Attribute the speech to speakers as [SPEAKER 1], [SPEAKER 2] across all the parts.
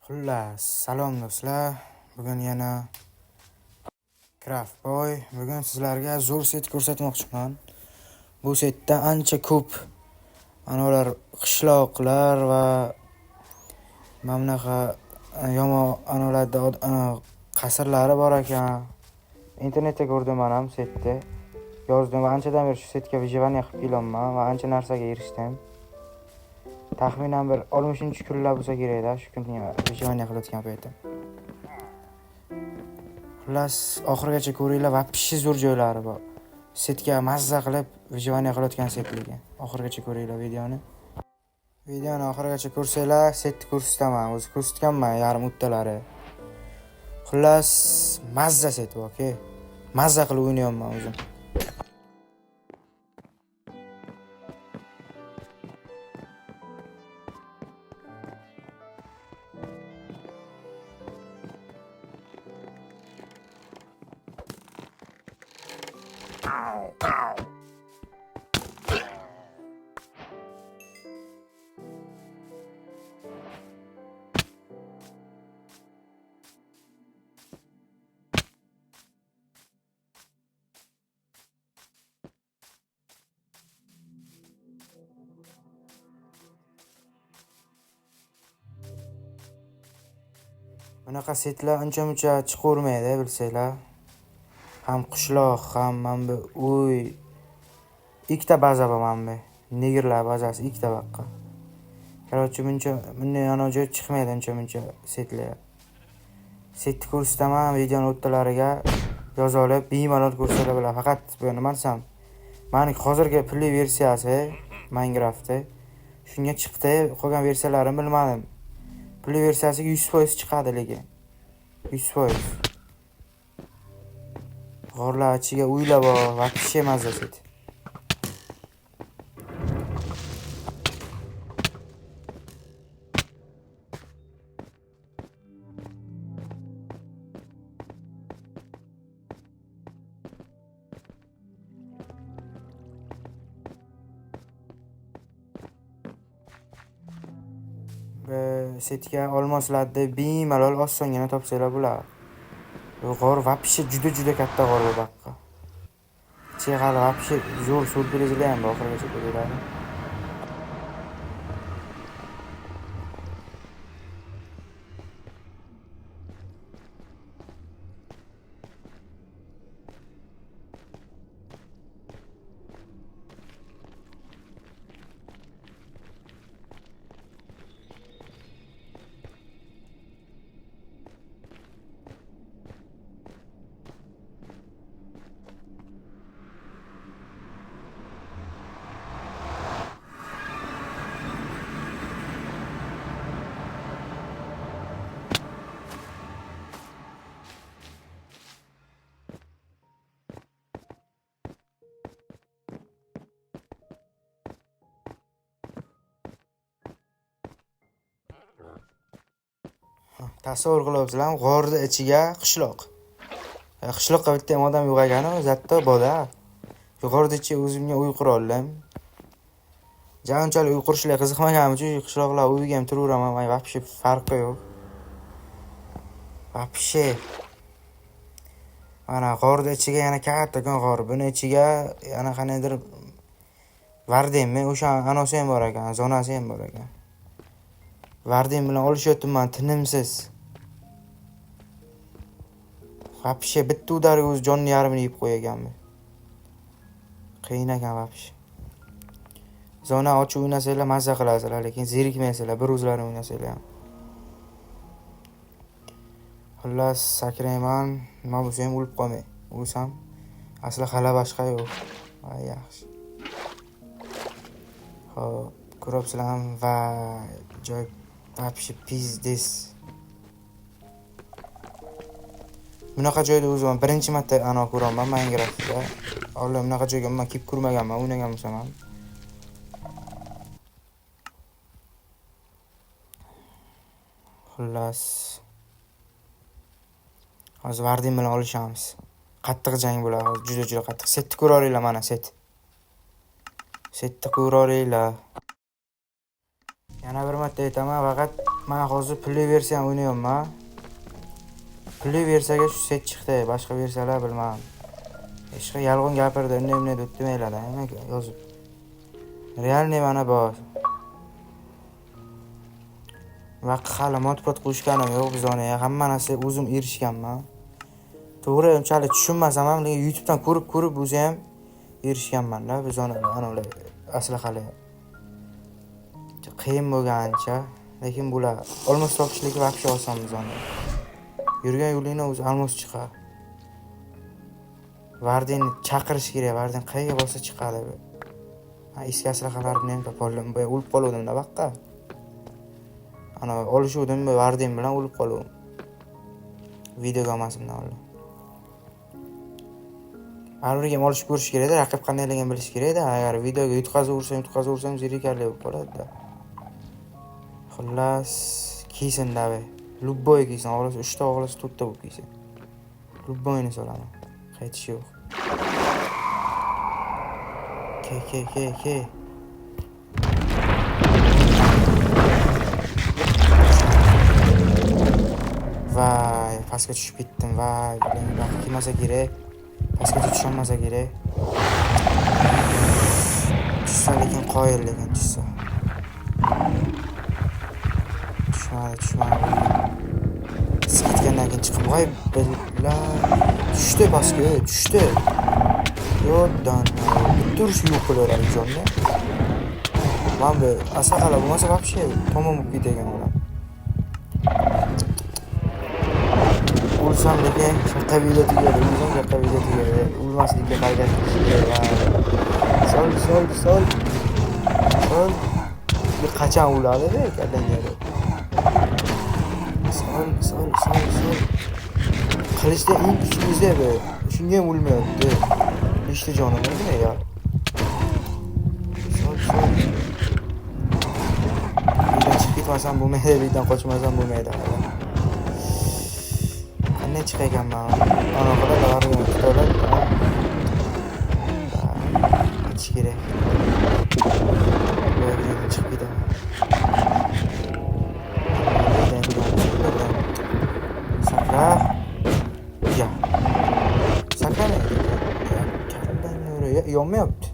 [SPEAKER 1] Xullas, salom do'stlar. Bugun yana Craft Boy. Bugun sizlarga zo'r set ko'rsatmoqchiman. Bu setda ancha ko'p anolar qishloqlar va mamnaqa yomon anolarda qasrlari bor ekan. Internetda ko'rdim men ham setni. Yozdim va anchadan beri shu setga vijivaniya qilib kelyapman va ancha narsaga erishdim. Taxminan bir 60-kunlar bo'lsa kerak-da, shu kunni vijivaniya qilayotgan paytim. Xullas, oxirigacha ko'ringlar va pishi zo'r joylari bor. Setga mazza qilib vijivaniya qilayotgan setligi. Oxirigacha ko'ringlar videoni. Videoni oxirigacha ko'rsanglar, setni ko'rsataman. O'zi ko'rsatganman yarim o'ttalari. Xullas, mazza set bu, okay? Mazza qilib o'ynayapman o'zim. Bunaqa setlar uncha-muncha chiqavermaydi, bilsanglar. Ham qishloq, ham mana bu uy. Ikkita baza bor mana bu. Negerlar bazasi ikkita baqqa. Короче, bunday yana joy chiqmaydi uncha-muncha setlar. Setni ko'rsataman, videoni o'rtalariga yoza olib, bemalol ko'rsatib bilan. Faqat bu nima desam, meni hozirgi pulli versiyasi Minecraftda shunga chiqdi, qolgan versiyalarini bilmadim. Pulli versiyasiga 100% chiqadi lekin. 100%. G'orlar ichiga uylar bor va kishi mazza set. Setga olmoslarni bemalol osongina topsanglar bo'ladi. Bu g'or vapshi juda katta g'or bu baqqa. Cheg'ali vapshi zo'r surprizlar ham bor oxirigacha ko'radi. Tasavvur qilyapsizlar, g'orning ichiga qishloq. Qishloqqa bitta ham odam yo'q ekan, zatto boda. G'orning ichiga o'zimga uy qura oldim. Unchalik uy qurishga qiziqmaganim uchun qishloqlar uyiga ham turaveraman, vapshi farqi yo'q. Vapshi. Mana g'orning ichiga yana kattagan g'or. Buni ichiga yana qanaydir vardemmi, o'sha anosi ham bor ekan, zonasi ham bor ekan. Vardem bilan olishyapman tinimsiz. Vapshi bitta udariga o'z jonni yarmini yeb qo'yaganmi. Qiyin ekan vapshi. Zona ochib o'ynasanglar mazza qilasizlar, lekin zerikmaysizlar, bir o'zlaringiz o'ynasanglar ham. Xullas, sakrayman, nima bo'lsa ham o'lib qolmay. O'lsam, asli hali boshqa yo'q. Voy yaxshi. Xo'p, ko'ryapsizlar va joy vapshi pizdes. Bunaqa joyda o'zim birinchi marta ko'raman Minecraftda. Oldin bunaqa joyga men kelib ko'rmaganman, o'ynagan bo'lsam ham. Xullas, hozir Vardim bilan olishamiz. Qattiq jang bo'ladi, juda qattiq. Setni ko'raringlar mana set. Setni ko'raringlar. Yana bir marta aytaman, faqat Men hozir pulli versiyani o'ynayapman. Pulli versiyaga shu set chiqdi. Boshqa versiyalar bilmadim. Hech qanday yolg'on gapirdi, unday deb demaylar-da, yozib. Realniy mana bor. Va hali modpod qo'shganim yo'q bizga. Hamma narsa o'zim erishganman. To'g'ri, unchalik tushunmasam ham, lekin YouTubedan ko'rib o'zi ham erishganman-da bizga ana ular aslahalar. Qiyin bo'lgancha, lekin bular olmos topishligi vaqti oson bizga. Yurgan yo'lingni o'zi olmos chiqar. Vardinni chaqirish kerak, Vardin qayerga bo'lsa chiqadi. Ha, eski aslahalarni ham topoldim, boya o'lib qoldim-da vaqqa. Ana olishuvdim, Vardin bilan o'lib qoldim. Videoga olmasimdan oldim. Baribir ham olishib ko'rish kerak-da, raqib qandayligini bilish kerak-da. Agar videoga yutqazaversam zerikarli bo'lib qoladi-da. Xullas, kiysin davay. Lubboy kiysin, og'risi 3 ta og'risi 4 ta bo'lib kiysin. Lubboyni solaman. Qaytish yo'q. Ke. Vay, pastga tushib ketdim. Vay, bular kelmasa kerak. Pastga tushmasa kerak. Tushsa lekin qoyil lekin tushsa. Tushmadi. Ketgandan keyin chiqib voy billah. Tushdi pastga, tushdi. Yo'dan. Turish yo'q bo'lardi jonni. Men bu asaqala bo'lmasa вообще tamom bo'lib ketgan ular. O'lsam lekin shaqa video tugadi, o'lmaslikka harakat qilish kerak. Sol. Bu qachon o'ladi-da, kallanga. Sol. Qilishda eng kuchlisi bu. Shunga ham o'lmayapti. Ishda jonim nima ya? Sol. Uydan chiqib ketmasam bo'lmaydi, uydan qochmasam bo'lmaydi. Qanday chiqay ekanman? Ana qada davarga tutoladi. Hech kerak. Uydan chiqib ketaman. Sakra. Ya. Sakrani. Yonmayapti.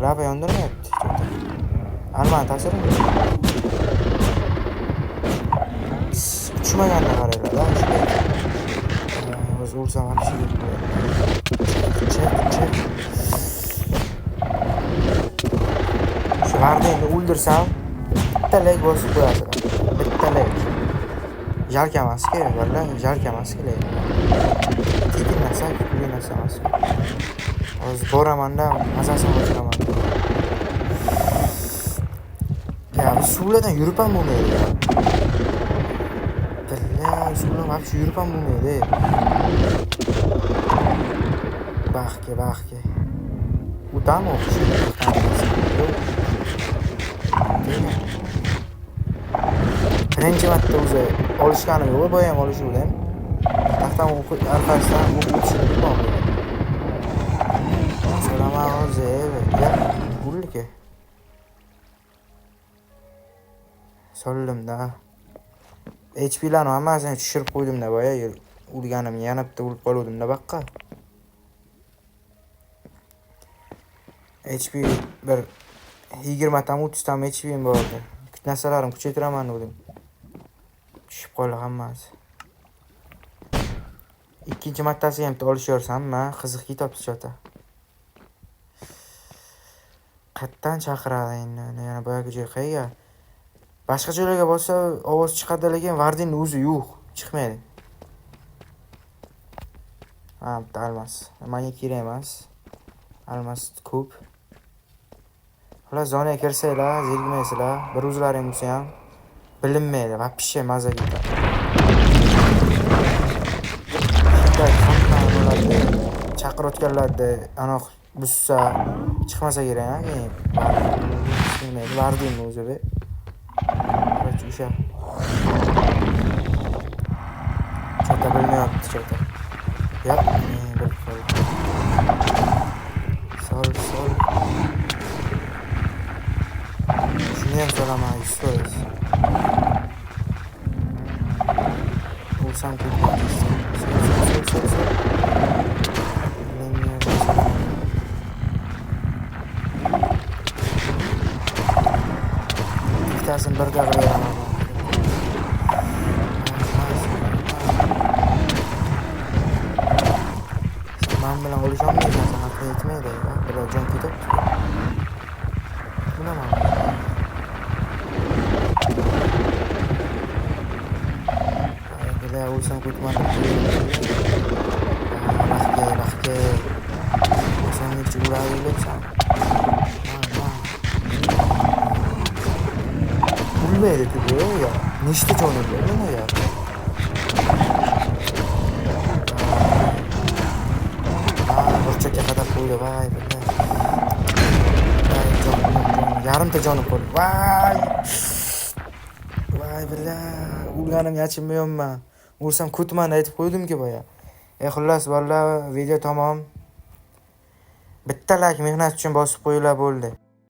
[SPEAKER 1] Lava yondirmayapti. Arman ta'siri. Tushmaganda qaraylar-da. O'zi o'lsam ham ishi yo'q. Chek. Shu Vardinni o'ldirsam, bitta leg bosib qo'yasiz. Bitta leg. Jark emas kerak, vallahi jark emas kerak. Tekin narsa emas. Hozir boraman-da, mazasini ochilaman. Ya, suvlardan yurib ham bo'lmaydi. Billah, suvlar вообще yurib ham bo'lmaydi. Baxga. O'tami o'qish. Birinchi marta o'zi olishganim yo'q, boya ham olishuvdim. Taxtam orqasidan o'qishni bilmayman. Salaman hozir. Ya, bulliki. Soldim-da. HP'larni hammasini tushirib qo'ydim-da, boya urganim yana bitta urib qoldim-da baqqa. HP bir 20 tam 30 tam HP'm bordi. Narsalarim kuchaytiraman dedim. Tushib qoldi hammasi. Ikkinchi martasi ham olishayorsam, men qiziq ketibdi chota. Qayerdan chaqiradi endi? Yana boyaga joy qayerga? Boshqa joylarga bo'lsa ovoz chiqadi, lekin Vardinning o'zi yo'q, chiqmaydi. Ha, bitta almas. Menga kerak emas. Almas ko'p. Xullas zonaga kirsanglar, zerikmaysizlar. Bir o'zlaring bo'lsa ham bilinmaydi, вообще maza ketadi. Chaqirayotganlarda anoq bussa chiqmasa kerak-a, keyin Vardinning o'zi be. O'sha. Chota bilmayapti chota. Ya, bir qo'l. Sol. Shuni ham so'raman, 100%. O'lsam ko'kmadi. Sol. Ikkitasini birga qilaman. Men bilan o'lisholmaysan, sen haqqa yetmaydi. Biroq jon ketibdi. Bilaman. Bilaman o'lsam ko'kmadi. Rahga. Sen nechta uradi o'libsan? Ulmaydi bu ya. Nechta joni bor buni ya? Burchakka qadar qo'ydi, voy billahi. Yarimta jonim qoldi. Voy billahi. Urganimga achinmayapman. O'lsam kutmani aytib qo'ydim-ku boya. Xullas vallahi video tamom. Bitta like mehnat uchun bosib qo'yinglar bo'ldi.